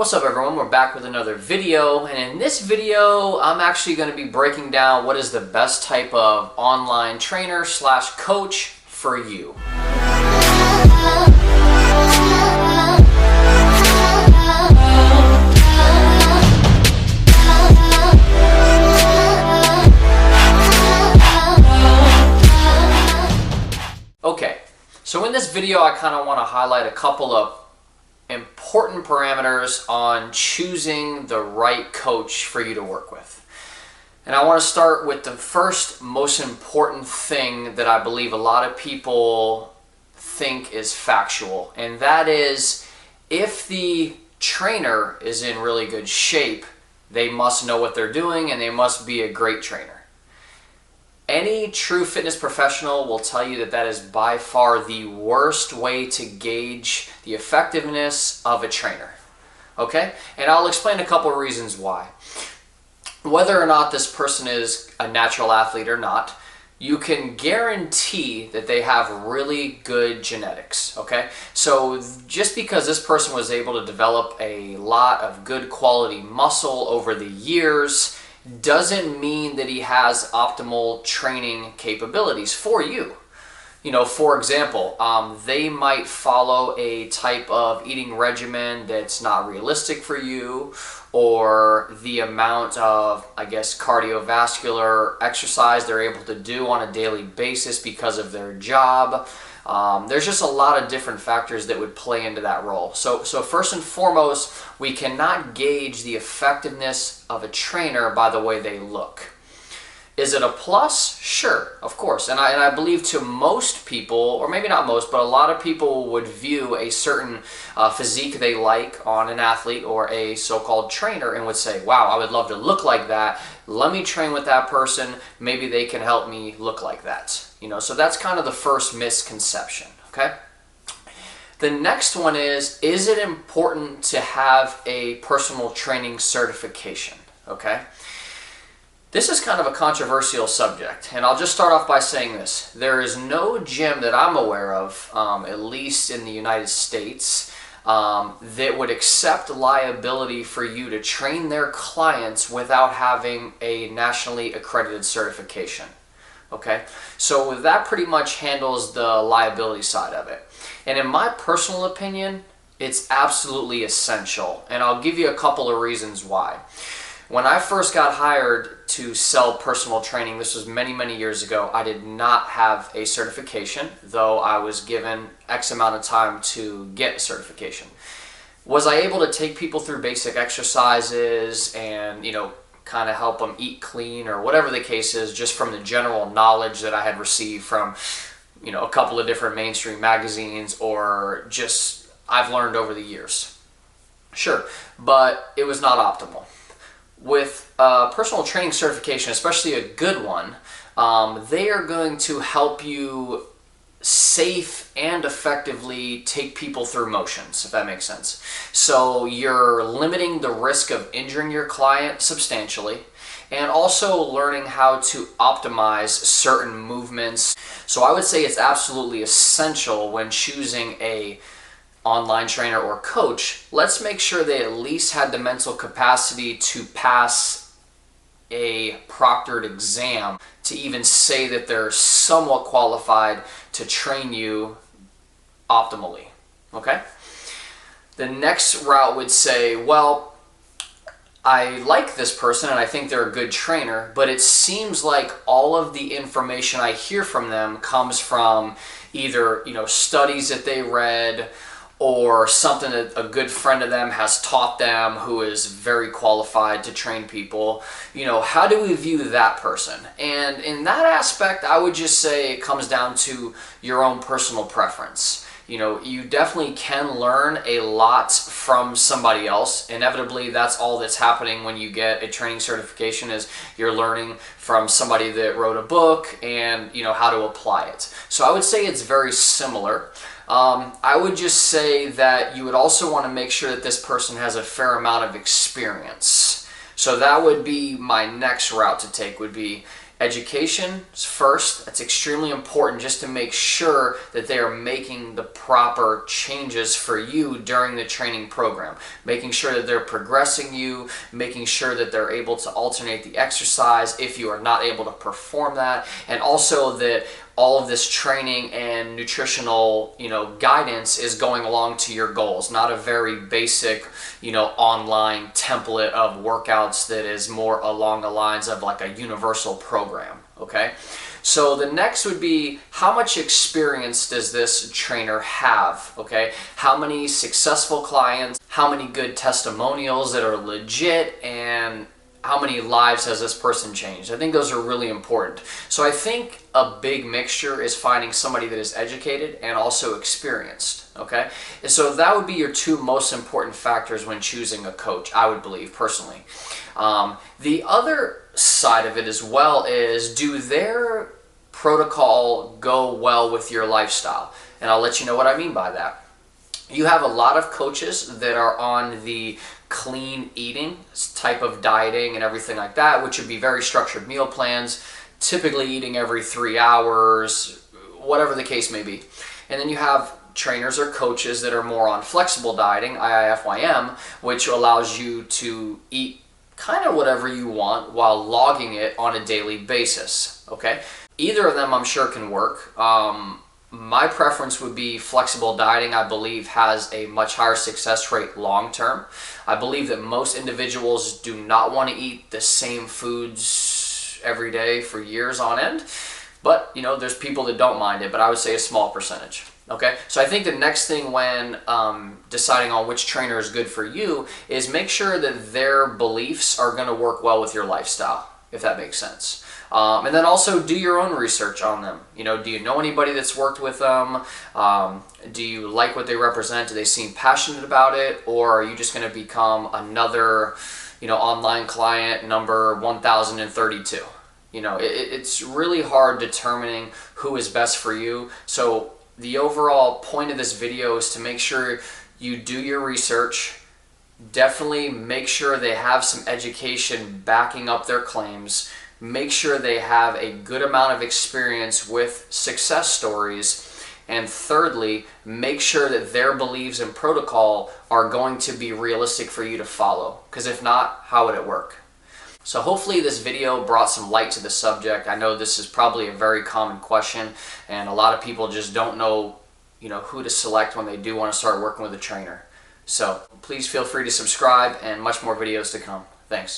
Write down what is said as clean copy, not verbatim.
What's up everyone, we're back with another video, and in this video I'm actually going to be breaking down what is the best type of online trainer slash coach for you. Okay, so in this video I kind of want to highlight a couple of important parameters on choosing the right coach for you to work with. And I want to start with the first most important thing that I believe a lot of people think is factual, and that is if the trainer is in really good shape, they must know what they're doing and they must be a great trainer. Any true fitness professional will tell you that that is by far the worst way to gauge the effectiveness of a trainer. Okay? And I'll explain a couple of reasons why. Whether or not this person is a natural athlete or not, you can guarantee that they have really good genetics. Okay? So just because this person was able to develop a lot of good quality muscle over the years doesn't mean that he has optimal training capabilities for you. You know, for example, they might follow a type of eating regimen that's not realistic for you, or the amount of, I guess, cardiovascular exercise they're able to do on a daily basis because of their job. There's just a lot of different factors that would play into that role. So first and foremost, we cannot gauge the effectiveness of a trainer by the way they look. Is it a plus? Sure, of course. And I believe to most people, or maybe not most, but a lot of people would view a certain physique they like on an athlete or a so-called trainer and would say, wow, I would love to look like that. Let me train with that person. Maybe they can help me look like that. You know, so that's kind of the first misconception, okay? The next one is it important to have a personal training certification, okay? This is kind of a controversial subject, and I'll just start off by saying this. There is no gym that I'm aware of, at least in the United States, that would accept liability for you to train their clients without having a nationally accredited certification. Okay, so that pretty much handles the liability side of it. And in my personal opinion, it's absolutely essential, and I'll give you a couple of reasons why. When I first got hired to sell personal training, this was many, many years ago, I did not have a certification, though I was given X amount of time to get a certification. Was I able to take people through basic exercises and, you know, kind of help them eat clean or whatever the case is, just from the general knowledge that I had received from, you know, a couple of different mainstream magazines, or just I've learned over the years? Sure, but it was not optimal. With personal training certification, especially a good one, they are going to help you safe and effectively take people through motions, if that makes sense. So you're limiting the risk of injuring your client substantially, and also learning how to optimize certain movements. So I would say it's absolutely essential when choosing a online trainer or coach. Let's make sure they at least had the mental capacity to pass a proctored exam to even say that they're somewhat qualified to train you optimally. Okay? The next route would say, well, I like this person and I think they're a good trainer, but it seems like all of the information I hear from them comes from either, you know, studies that they read, or something that a good friend of them has taught them who is very qualified to train people. You know, how do we view that person? And in that aspect, I would just say it comes down to your own personal preference. You know, you definitely can learn a lot from somebody else. Inevitably, that's all that's happening when you get a training certification, is you're learning from somebody that wrote a book and, you know, how to apply it. So I would say it's very similar. I would just say that you would also want to make sure that this person has a fair amount of experience. So that would be my next route to take, would be Education is first. That's extremely important just to make sure that they are making the proper changes for you during the training program. Making sure that they're progressing you, making sure that they're able to alternate the exercise if you are not able to perform that, and also that all of this training and nutritional, guidance is going along to your goals, not a very basic, online template of workouts that is more along the lines of like a universal program, okay? So the next would be, how much experience does this trainer have, okay? How many successful clients, how many good testimonials that are legit, and how many lives has this person changed? I think those are really important. So I think a big mixture is finding somebody that is educated and also experienced, okay? And so that would be your two most important factors when choosing a coach, I would believe, personally. The other side of it as well is, do their protocol go well with your lifestyle? And I'll let you know what I mean by that. You have a lot of coaches that are on the clean eating type of dieting and everything like that, which would be very structured meal plans, typically eating every 3 hours, whatever the case may be. And then you have trainers or coaches that are more on flexible dieting, IIFYM, which allows you to eat kind of whatever you want while logging it on a daily basis, okay? Either of them I'm sure can work. My preference would be flexible dieting. I believe has a much higher success rate long term. I believe that most individuals do not want to eat the same foods every day for years on end, but there's people that don't mind it, but I would say a small percentage. Okay, so I think the next thing when deciding on which trainer is good for you is make sure that their beliefs are going to work well with your lifestyle, if that makes sense. And then also do your own research on them. Do you know anybody that's worked with them? Do you like what they represent? Do they seem passionate about it? Or are you just going to become another, online client number 1032? It's really hard determining who is best for you. So the overall point of this video is to make sure you do your research. Definitely make sure they have some education backing up their claims. Make sure they have a good amount of experience with success stories. And thirdly, make sure that their beliefs and protocol are going to be realistic for you to follow. Because if not, how would it work? So hopefully this video brought some light to the subject. I know this is probably a very common question, and a lot of people just don't know, who to select when they do want to start working with a trainer. So please feel free to subscribe, and much more videos to come. Thanks.